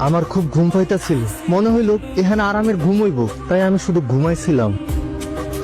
আমার খুব ঘুম পাইতাছিল, মনে হইল এখানে আরামের ঘুম হইব, তাই আমি শুধু ঘুমাইছিলাম।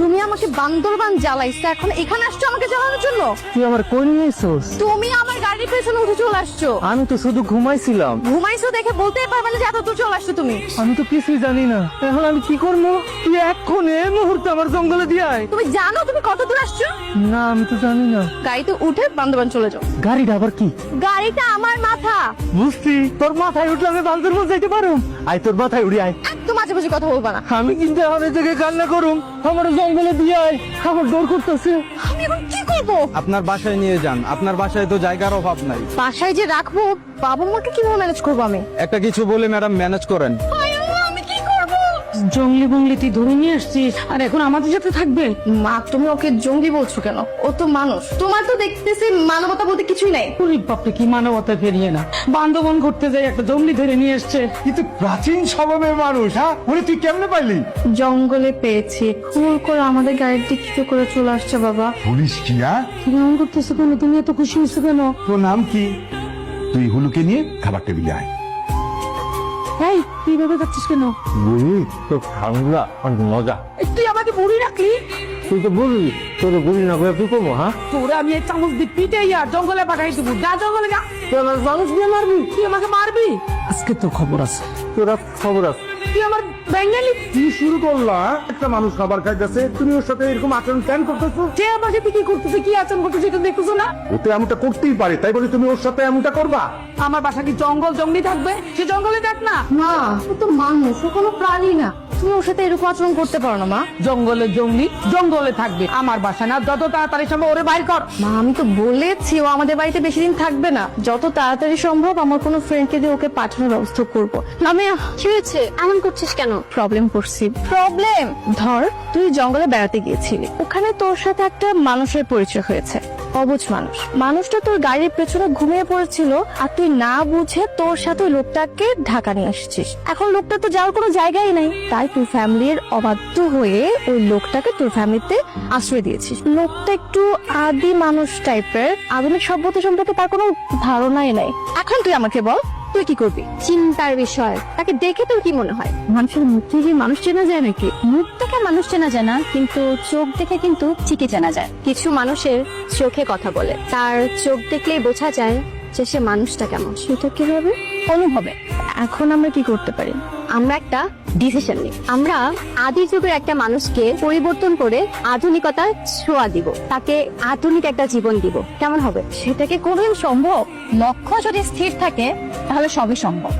তুমি আমাকে বান্দরবান জ্বালাইছো, এখন এখানে আসছো আমাকে জ্বালানোর জন্য? তুই আমার কই নিয়ে আইছস? তুমি আমার গাড়ির পেছনে উঠে চলে আসছো। আমি তো শুধু ঘুমাইছিলাম। ঘুমাইছো দেখে বলতেই পারবে না যে এত দূর চলে আসছো তুমি। আমি তো কিছুই জানি না, এখন আমি কি করবো? তুই এখন এই মুহূর্তে আমার জঙ্গলে দিয়ে আয়। তুমি জানো তুমি কত দূর আসছো? না, আমি তো জানি না। গাড়িতে উঠে বান্দরবান চলে যাও। গাড়িটা আবার কি? গাড়িটা আমার মাথা। বুঝছি, তোর মাথায় উঠলে আমি বান্দরবান যাইতে পারুম। আয়, তোর মাথায় উড়ি আয়। একদম মাঝে মাঝে কথা বলবা না। আমি কিন্তু এখন এই জায়গায় কান্না করুম, আমার জঙ্গলে দিয়ে আয়, আমার ডর করতেছে। আমি এখন কি করবো? আপনার বাসায় নিয়ে যান, আপনার বাসায় তো জায়গার অভাব নাই। বাসায় যে রাখবো, বাবা মাকে কিভাবে ম্যানেজ করবো আমি? একটা কিছু বলে ম্যাডাম ম্যানেজ করেন। আমি কি করবো? জঙ্গলি বঙ্গলি তুই ধরে নিয়ে আসছিস আর এখন আমাদের সাথে থাকবে? মা, তুমি ওকে জঙ্গি বলছো কেন? ও তো মানুষ। তোমার তো দেখতেছি মানবতা বলতে কিছুই নাই। পুরি বাপরে, কি মানবতা ফেরিয়ে না, বান্ধবন ঘুরতে যাই একটা জঙ্গলি ধরে নিয়ে এসছে। কিন্তু প্রাচীন স্বভাবের মানুষ, হ্যাঁ ওরে তুই কেমনে পাইলি? জঙ্গলে পেয়েছি, ভুল করে আমাদের গাড়ির দিক থেকে করে চলে আসছে বাবা। পুলিশ কি? হ্যাঁ, তুমি এমন করতেছো কেন? তুমি এত খুশি হয়েছো কেন? তোর নাম কি? তুই হুলুকে নিয়ে খাবার টেবিলে আয়। এই তুই ভেবে যাচ্ছিস কেন? বুড়ি তো ঠান্ডা আর মজা। তুই আমাকে বুড়ি রাখলি? তুই তো বুড়ি, তোর বুড়ি না করে তুই করবো? হ্যাঁ, তোরা আমি এই চামচ দিয়ে পিটে আর জঙ্গলে পাঠাই দেবো। যা জঙ্গলে যা। তুই আমার মানুষ দিয়ে মারবি? তুই আমাকে মারবি? আজকে তোর খবর আছে। তোরা খবর আছে? তুই আমার বেঙ্গালি। কি শুরু করলা? একটা মানুষ খাবার খাইতেছে, তুমি ওর সাথে এরকম আচরণ কেন করতেছো? সে আমার সাথে কি করতেছে, কি আচরণ করতেছে এটা দেখতেছো না? ও তো এমনটা করতেই পারে, তাই বলে তুমি ওর সাথে এমনটা করবা? আমার বাসা কি জঙ্গল জঙ্গলি থাকবে? সে জঙ্গলে দেখ না। মা, ও তো মানুষ, ও কোনো প্রাণী না। তুমি ওর সাথে এরকম আচরণ করতে পারো না মা। জঙ্গলে জঙ্গলি জঙ্গলে থাকবে, আমার বাসা না। যত তাড়াতাড়ি সম্ভব ওরে বাইর কর। মা, আমি তো বলেছি ও আমাদের বাড়িতে বেশি দিন থাকবে না। যত তাড়াতাড়ি সম্ভব আমার কোনো ফ্রেন্ডকে দিয়ে ওকে পাঠানোর ব্যবস্থা করবো। লামিয়া, কি হয়েছে? এমন করছিস কেন? প্রবলেম করছি। প্রবলেম? ধর, তুই জঙ্গলে বেড়াতে গিয়েছিলি, ওখানে তোর সাথে একটা মানুষের পরিচয় হয়েছে। অবুঝ মানুষ। মানুষটা তোর গাড়ির পেছনে ঘুমিয়ে পড়েছিল, আর তুই না বুঝে তোর সাথে ওই লোকটাকে ঢাকা নিয়ে আসছিস। এখন লোকটা তো যাওয়ার কোনো জায়গাই নাই, তাই তুই ফ্যামিলির অবাধ্য হয়ে ওই লোকটাকে তোর ফ্যামিলিতে আশ্রয় দিয়েছিস। লোকটা একটু আদি মানুষ টাইপের, আধুনিক সভ্যতা সম্পর্কে তার কোনো ধারণাই নাই। এখন তুই আমাকে বল, তুই কি করবি? চিন্তার বিষয়। তাকে দেখে তোর কি মনে হয়? মানুষের মুখ থেকে মানুষ চেনা যায় নাকি? মুখ দেখে মানুষ চেনা যায় না, কিন্তু চোখ দেখে কিন্তু ঠিকই চেনা যায়। কিছু মানুষের চোখে কথা বলে, তার চোখ দেখলেই বোঝা যায় যে সে মানুষটা কেমন। সেটা কিভাবে? অনুভবে। এখন আমরা কি করতে পারি? আমরা একটা ডিসিশন নিই। আমরা আদি যুগের একটা মানুষকে পরিবর্তন করে আধুনিকতার ছোঁয়া দিব, তাকে আধুনিক একটা জীবন দিব। কেমন হবে? সেটাকে কোনোদিন সম্ভব? লক্ষ্য যদি স্থির থাকে তাহলে সবই সম্ভব।